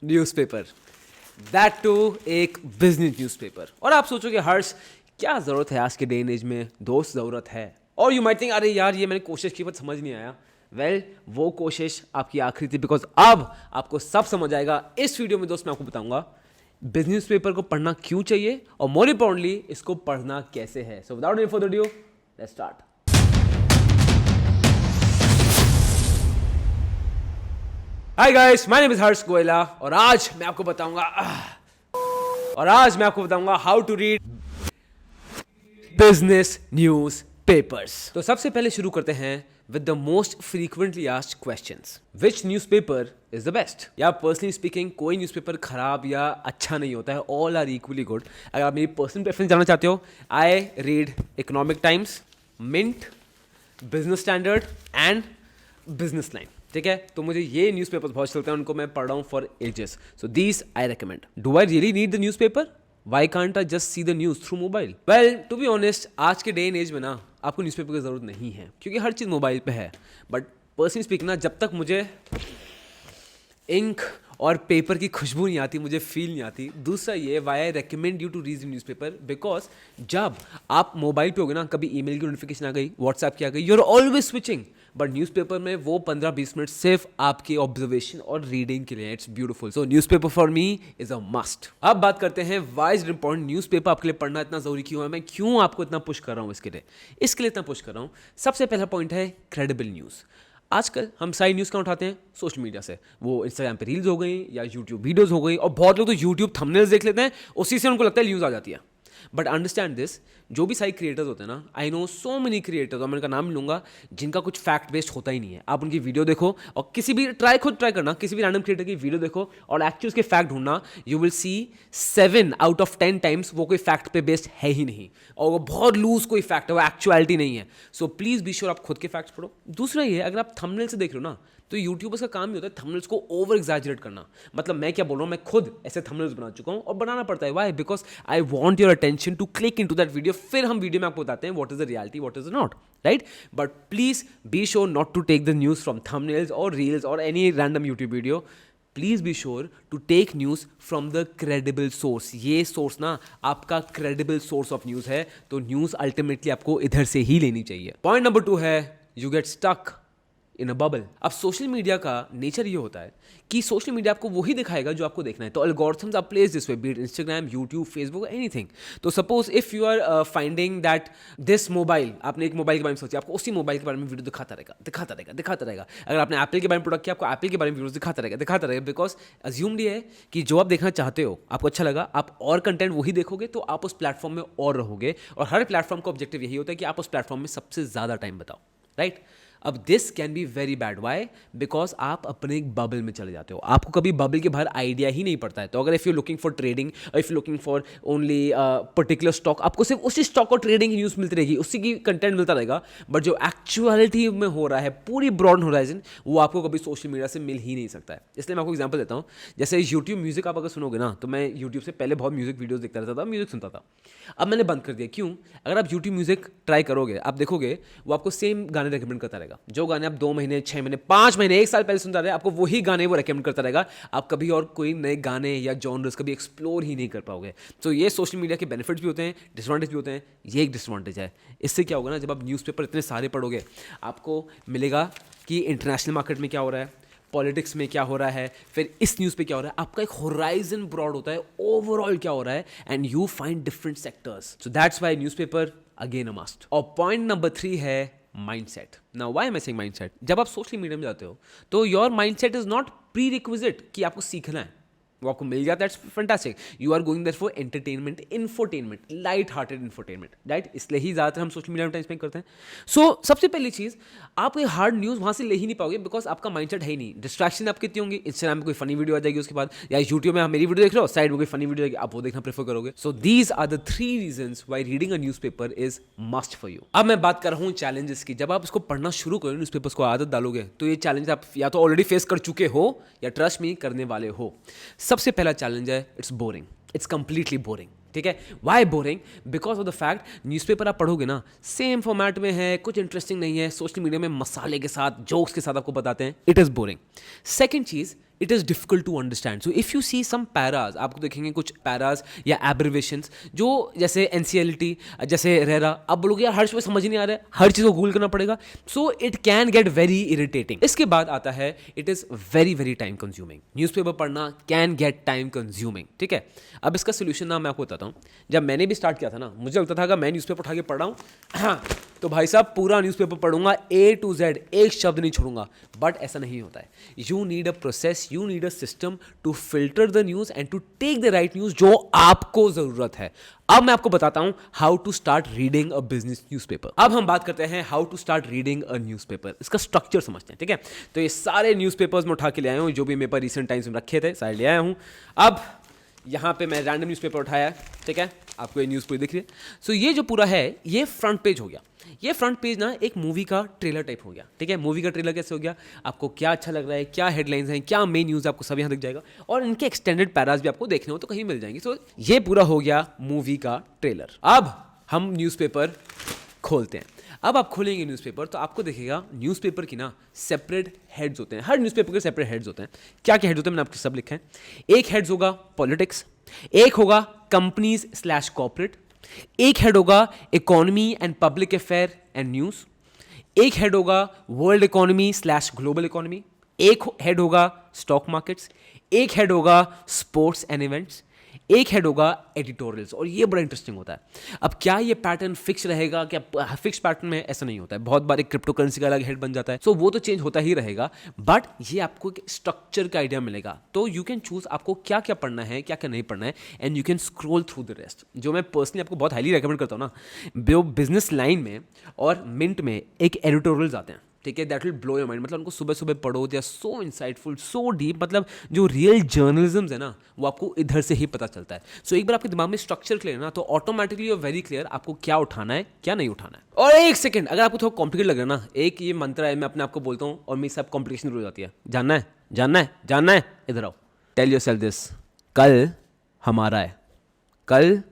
Newspaper, that to एक business newspaper. और आप सोचोगे हर्ष क्या ज़रूरत है आज के डे एंड एज में, दोस्त ज़रूरत है। और यू माइट थिंक अरे यार ये मैंने कोशिश की बट समझ नहीं आया। वेल वो कोशिश आपकी आखिरी थी, बिकॉज अब आपको सब समझ आएगा। इस वीडियो में दोस्त मैं आपको बताऊंगा बिजनेस पेपर को पढ़ना क्यों चाहिए और मोर इंपॉर्टेंटली इसको पढ़ना कैसे है। So without any further due let's start. Hi guys, my name is Harsh Goyla और आज मैं आपको बताऊंगा how to read business newspapers. तो सबसे पहले शुरू करते हैं with the most frequently asked questions. Which newspaper is the best? या पर्सनली स्पीकिंग कोई न्यूज़पेपर खराब या अच्छा नहीं होता है, ऑल आर इक्वली गुड। अगर आप मेरी पर्सनल प्रेफरेंस जानना चाहते हो, I read Economic Times, Mint, Business Standard and Business Line. ठीक है, तो मुझे ये न्यूज़पेपर्स बहुत चलते हैं, उनको मैं पढ़ रहा हूँ for ages. So these I recommend. Do I really need the newspaper? Why can't I just see the news through mobile? Well to be honest, आज के डे एंड एज में ना आपको न्यूज़पेपर की ज़रूरत नहीं है, क्योंकि हर चीज़ मोबाइल पे है। बट पर्सनली स्पीक ना, जब तक मुझे इंक और पेपर की खुशबू नहीं आती, मुझे फील नहीं आती। दूसरा ये why I recommend you to read newspaper, because जब आप मोबाइल पे होगे ना, कभी ईमेल की नोटिफिकेशन आ गई, व्हाट्सएप की आ गई, you are always switching. But newspaper में वो 15-20 मिनट सिर्फ आपके ऑब्जर्वेशन और रीडिंग के लिए। It's beautiful. So newspaper for me is a must. अब बात करते हैं वाई इज इंपॉर्टेंट, न्यूज़पेपर आपके लिए पढ़ना इतना जरूरी क्यों है, मैं क्यों आपको इतना पुश कर रहा हूँ इसके लिए इतना पुश कर रहा हूँ। सबसे पहला पॉइंट है क्रेडिबल न्यूज़। आजकल हम सारी न्यूज़ कहाँ उठाते हैं? सोशल मीडिया से। वो इंस्टाग्राम पे रील्स हो गई या यूट्यूब वीडियोस हो गई, और बहुत लोग तो यूट्यूब थंबनेल्स देख लेते हैं, उसी से उनको लगता है न्यूज़ आ जाती है। बट अंडरस्टैंड दिस, जो भी सारे क्रिएटर्स होते हैं ना, I know so many creators, और मैं उनका नाम लूंगा, जिनका कुछ फैक्ट बेस्ड होता ही नहीं है। आप उनकी वीडियो देखो और खुद ट्राई करना, किसी भी रैंडम क्रिएटर की वीडियो देखो और एक्चुअली उसके फैक्ट ढूंढना, you will see 7 out of 10 times वो कोई फैक्ट पे बेस्ड है ही नहीं, और वो बहुत लूज कोई फैक्ट है, वो एक्चुअलिटी नहीं है। सो प्लीज बी श्योर आप खुद के फैक्ट्स पढ़ो। दूसरा ये, अगर आप थंबनेल से देख रहे हो ना, तो यूट्यूबर्स का काम ही होता है थंबनेल्स को ओवर एग्जैजरेट करना। मतलब मैं क्या बोल रहा हूँ, मैं खुद ऐसे थंबनेल्स बना चुका हूँ और बनाना पड़ता है। Why? Because I want your attention to click into that video. फिर हम वीडियो में आपको बताते हैं what is the reality, what is not, right? But please be sure not to take the news from thumbnails और reels और any random YouTube video. Please be sure to take news from the credible source. ये source ना आपका credible source of news है, तो news ultimately आपको इधर से ही लेनी चाहिए। पॉइंट नंबर 2 है you get stuck in a bubble. अब सोशल मीडिया का नेचर ये होता है कि सोशल मीडिया आपको वही दिखाएगा जो आपको देखना है। तो algorithms are placed this way, be it Instagram, YouTube, Facebook, anything. तो suppose if you are finding that this mobile, आपने एक मोबाइल के बारे में सोचा, आपको उसी मोबाइल के बारे में वीडियो दिखाता रहेगा। अगर आपने एप्पल के बारे में प्रोडक्ट किया, आपको एप्पल के बारे में वीडियो दिखाता रहेगा। बिकॉज अज्यूम्ड ये है कि जो आप देखना चाहते हो, आपको अच्छा लगा, आप और कंटेंट वही देखोगे, तो आप उस प्लेटफॉर्म में और रहोगे। और हर प्लेटफॉर्म का ऑब्जेक्टिव यही होता है कि आप उस प्लेटफॉर्म में सबसे ज़्यादा टाइम बताओ, राइट? अब this can be very bad. Why? Because आप अपने एक बबल में चले जाते हो, आपको कभी बबल के बाहर आइडिया ही नहीं पड़ता है। तो अगर if you looking for trading, if you looking for only particular stock, आपको सिर्फ उसी स्टॉक और ट्रेडिंग की न्यूज़ मिलती रहेगी, उसी की कंटेंट मिलता रहेगा। बट जो एक्चुअलिटी में हो रहा है, पूरी ब्रॉड होराइजन, वो आपको कभी सोशल मीडिया से मिल ही नहीं सकता है। इसलिए मैं आपको एग्जाम्पल देता हूँ। जैसे यूट्यूब म्यूजिक आप अगर सुनोगे ना, तो मैं यूट्यूब से पहले बहुत म्यूजिक वीडियोज देखता रहता था, म्यूजिक सुनता था। अब मैंने बंद कर दिया। क्यों? अगर आप यूट्यूब म्यूजिक ट्राई करोगे, आप देखोगे वो आपको सेम गाने रिकमेंड करता रहेगा। जो गाने आप 2 महीने, 6 महीने, 5 महीने, 1 साल पहले सुनता रहे, आपको वही गाने वो रेकमेंड करता रहेगा। आप कभी और कोई नए गाने या जॉनर्स कभी एक्सप्लोर ही नहीं कर पाओगे। तो ये सोशल मीडिया के बेनिफिट्स भी होते हैं, डिसएडवांटेज भी होते हैं। ये एक डिसएडवांटेज है। इससे क्या होगा ना, जब आप न्यूज़पेपर इतने सारे पढ़ोगे, आपको मिलेगा कि इंटरनेशनल मार्केट में क्या हो रहा है, पॉलिटिक्स में क्या हो रहा है, फिर इस न्यूज़ पे क्या हो रहा है। आपका एक होराइजन ब्रॉड होता है, ओवरऑल क्या हो रहा है, and you find different sectors. So that's why newspaper again a must. और पॉइंट नंबर 3 है mindset. Now why am I saying mindset? जब आप सोशल मीडिया में जाते हो, तो your mindset is not prerequisite कि आपको सीखना है, वो आपको मिल गया, that's fantastic. You are going there for entertainment, infotainment, light hearted infotainment, right? इसलिए ही ज़्यादातर हम सोशल मीडिया में टाइम स्पेंड करते हैं। सो सबसे पहली चीज़, आप ये हार्ड न्यूज़ वहाँ से ले ही नहीं पाओगे, बिकॉज आपका माइंडसेट है ही नहीं। डिस्ट्रैक्शन आपकी कितनी होंगी, इंस्टाग्राम में कोई फनी वीडियो आ जाएगी, उसके बाद या यूट्यूब में आप मेरी वीडियो देख रहे हो, साइड में कोई फनी वीडियो आएगी, आप वो देखना प्रेफर करोगे। So these are the 3 reasons why reading a newspaper is must for you. अब मैं बात कर रहा हूँ चैलेंजेस की। जब आप इसको पढ़ना शुरू करोगे, न्यूज़पेपर्स को आदत डालोगे, तो ये चैलेंज आप या तो ऑलरेडी फेस कर चुके हो या ट्रस्ट मी करने वाले हो। सबसे पहला चैलेंज है it's boring, it's completely boring. ठीक है, why boring? Because of the fact newspaper आप पढ़ोगे ना, सेम फॉर्मेट में है, कुछ इंटरेस्टिंग नहीं है, सोशल मीडिया में मसाले के साथ, जोक्स के साथ आपको बताते हैं, इट इज़ बोरिंग। सेकेंड चीज़, it is difficult to understand. So if you see some paras, आपको देखेंगे कुछ पैराज या एब्रिवेशंस जो जैसे NCLT, जैसे रेरा, आप बोलोगे यार हर में समझ नहीं आ रहा है, हर चीज़ को गूगल करना पड़ेगा. So it can get very irritating. इसके बाद आता है it is very very time consuming. Newspaper पढ़ना कैन गेट टाइम कंज्यूमिंग. ठीक है, अब इसका सोल्यूशन ना मैं आपको बताता हूँ. जब मैंने भी स्टार्ट किया था ना, मुझे लगता था कि मैं न्यूज़पेपर उठा के पढ़ रहा हूँ, हाँ तो भाई साहब पूरा न्यूज़पेपर पढ़ूंगा A to Z, एक शब्द नहीं छोड़ूंगा. बट ऐसा नहीं होता है. You need a process, you need a system to filter the news and to take the right news जो आपको ज़रूरत है. अब मैं आपको बताता हूं how to start reading a business newspaper. अब हम बात करते हैं how to start reading a newspaper. इसका स्ट्रक्चर समझते हैं. ठीक है, तो ये सारे न्यूज़पेपर्स मैं उठा के ले आया हूं जो भी मेरे पास रिसेंट टाइम्स में रखे थे, सारे ले आया हूं. अब यहाँ पे मैं रैंडम न्यूज़पेपर उठाया है. ठीक है, आपको ये न्यूज़ पूरी दिख रही है. सो ये जो पूरा है ये फ्रंट पेज हो गया. ये फ्रंट पेज ना एक मूवी का ट्रेलर टाइप हो गया. ठीक है, मूवी का ट्रेलर कैसे हो गया, आपको क्या अच्छा लग रहा है, क्या हेडलाइंस हैं, क्या मेन न्यूज़, आपको सब यहाँ दिख जाएगा. और इनके एक्सटेंडेड पैराज भी आपको देखने हो तो कहीं मिल जाएंगे. सो ये पूरा हो गया मूवी का ट्रेलर. अब हम न्यूज़पेपर खोलते हैं. अब आप खोलेंगे न्यूज़पेपर तो आपको दिखेगा न्यूज़पेपर की ना सेपरेट हेड्स होते हैं. हर न्यूज़पेपर के सेपरेट हेड्स होते हैं. क्या क्या हेड्स होते हैं मैंने आपको सब लिखा है. एक हेड्स होगा पॉलिटिक्स, एक होगा कंपनीज स्लैश कॉर्पोरेट, एक हेड होगा economy and public affair and news, एक हेड होगा world economy slash global economy, एक हेड होगा स्टॉक मार्केट्स, एक हेड होगा स्पोर्ट्स एंड इवेंट्स, एक हेड होगा एडिटोरियल्स. और ये बड़ा इंटरेस्टिंग होता है. अब क्या ये पैटर्न फिक्स रहेगा, क्या फिक्स पैटर्न में ऐसा नहीं होता है. बहुत बार एक क्रिप्टो करेंसी का अलग हेड बन जाता है. सो वो तो चेंज होता ही रहेगा, बट ये आपको एक स्ट्रक्चर का आइडिया मिलेगा. तो यू कैन चूज आपको क्या क्या पढ़ना है, क्या क्या नहीं पढ़ना है, and you can scroll through the rest. जो मैं पर्सनली आपको बहुत हाईली रिकमेंड करता हूँ ना, जो बिजनेस लाइन में और मिंट में एक एडिटोरियल्स आते हैं. ठीक है, that will blow your mind. मतलब उनको सुबह सुबह पढ़ो, they are so insightful, so deep. मतलब जो रियल जर्नलिज्म है ना वो आपको इधर से ही पता चलता है. सो एक बार आपके दिमाग में स्ट्रक्चर क्लियर है ना तो automatically you are very clear आपको क्या उठाना है, क्या नहीं उठाना है. और एक सेकंड, अगर आपको थोड़ा कॉम्प्लिकेट लग रहा है ना, एक ये मंत्र है, मैं अपने आप को बोलता हूँ और मेरी सब कॉम्प्लिकेशन हो जाती है. जानना है, जानना है, जानना है, इधर आओ. टेल योरसेल्फ दिस, कल हमारा है, कल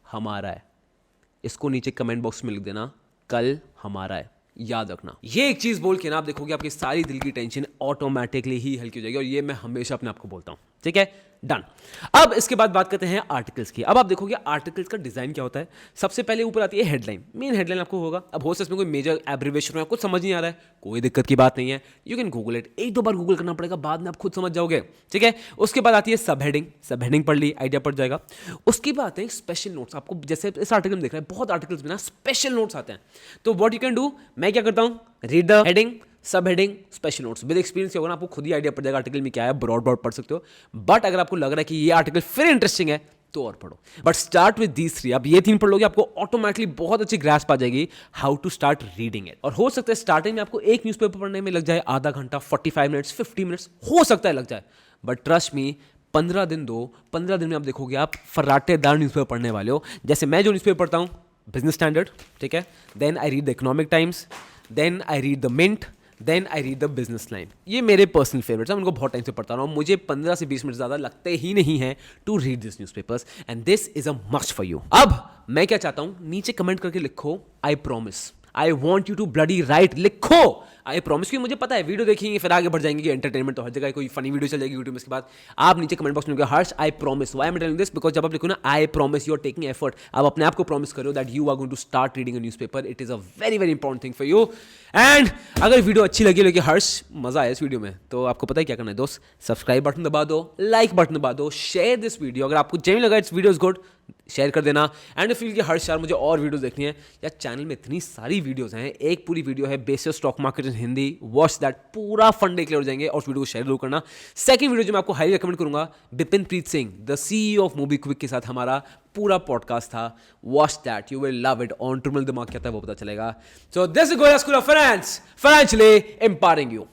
हमारा है. इसको नीचे कमेंट बॉक्स में लिख देना, कल हमारा है. याद रखना, ये एक चीज बोल के ना आप देखोगे आपकी सारी दिल की टेंशन ऑटोमेटिकली ही हल्की हो जाएगी. और ये मैं हमेशा अपने आप को बोलता हूं. ठीक है, डन. अब इसके बाद बात करते हैं आर्टिकल्स की. अब आप देखोगे आर्टिकल्स का डिजाइन क्या होता है. सबसे पहले ऊपर आती है हेडलाइन. मेन हेडलाइन आपको होगा. अब हो सकता है कोई मेजर एब्रिविएशन हो, कुछ समझ नहीं आ रहा है, कोई दिक्कत की बात नहीं है. You can Google it. एक दो बार गूगल करना पड़ेगा, बाद में आप खुद समझ जाओगे. ठीक है, उसके बाद आती है सब हेडिंग. सब हेडिंग पढ़ ली, आइडिया पड़ जाएगा. उसके बाद आते हैं स्पेशल नोट्स. आपको जैसे इस आर्टिकल में देख रहे हैं बहुत आर्टिकल्स में ना स्पेशल नोट्स आते हैं. तो व्हाट यू कैन डू, मैं क्या करता हूँ, रीड द हेडिंग, सब heading, special notes. With experience होगा ना आपको खुद ही आइडिया पड़ जाएगा आर्टिकल में क्या है. ब्रॉड ब्रॉड पढ़ सकते हो, बट अगर आपको लग रहा है कि ये आर्टिकल फिर इंटरेस्टिंग है तो और पढ़ो. But start with these three. अब ये तीन पढ़ लोगे आपको ऑटोमेटिकली बहुत अच्छी ग्रास्प आ जाएगी how to start reading it. और हो सकता है स्टार्टिंग में आपको एक न्यूज़पेपर पढ़ने में लग जाए आधा घंटा, 45 मिनट्स, 50 मिनट्स हो सकता है लग जाए. बट ट्रस्ट मी, 15 दिन दो, 15 दिन में आप देखोगे आप फर्राटेदार न्यूज़पेपर पढ़ने वाले हो. जैसे मैं जो न्यूज़पेपर पढ़ता हूँ, बिजनेस स्टैंडर्ड, ठीक है, then I read the Economic Times, then I read the Mint, then I read the Business Line. ये मेरे पर्सनल फेवरेट्स हैं, उनको बहुत टाइम से पढ़ता रहा हूँ. मुझे 15 से 20 मिनट ज़्यादा लगते ही नहीं है to read this newspapers and this is a must for you. अब मैं क्या चाहता हूँ, नीचे कमेंट करके लिखो I promise, I want you to bloody write. लिखो आई प्रॉमिस, क्योंकि मुझे पता है वीडियो देखेंगे फिर आगे बढ़ जाएंगे कि एंटरटेनमेंट तो हर जगह कोई फनी वीडियो चल जाएगी यूट्यूब में. इसके बाद आप नीचे कमेंट बॉक्स में लिखो Harsh I promise. Why I am telling this, because जब आप लिखो ना I promise, you are taking effort. आप अपने आप को प्रॉमिस करो that you are going to start reading a newspaper. It is a very very important thing for you. And अगर वीडियो अच्छी लगी लेकिन हर्ष मजा आया इस वीडियो में, तो आपको पता है क्या करना है दोस्त, सब्सक्राइब बटन दबा दो, लाइक बटन दबा दो, शेयर दिस वीडियो. अगर आपको जेन्युइन लगा it's video is good, share कर देना. एंड फील कि हर्ष यार मुझे और वीडियोस देखनी है. यार चैनल में इतनी सारी वीडियोस हैं, एक पूरी वीडियो है basis stock market in Hindi, watch that, पूरा फंडे क्लियर हो जाएंगे. और उस वीडियो को शेयर जरूर करना. सेकंड वीडियो जो मैं आपको हाईली रिकमेंड करूंगा, Bipin Preet Singh the CEO of MobiKwik के साथ हमारा पूरा पॉडकास्ट था. Watch that, you will love it. Entrepreneur दिमाग क्या था वो पता चलेगा. So this is Goyal School of Finance, financially empowering you.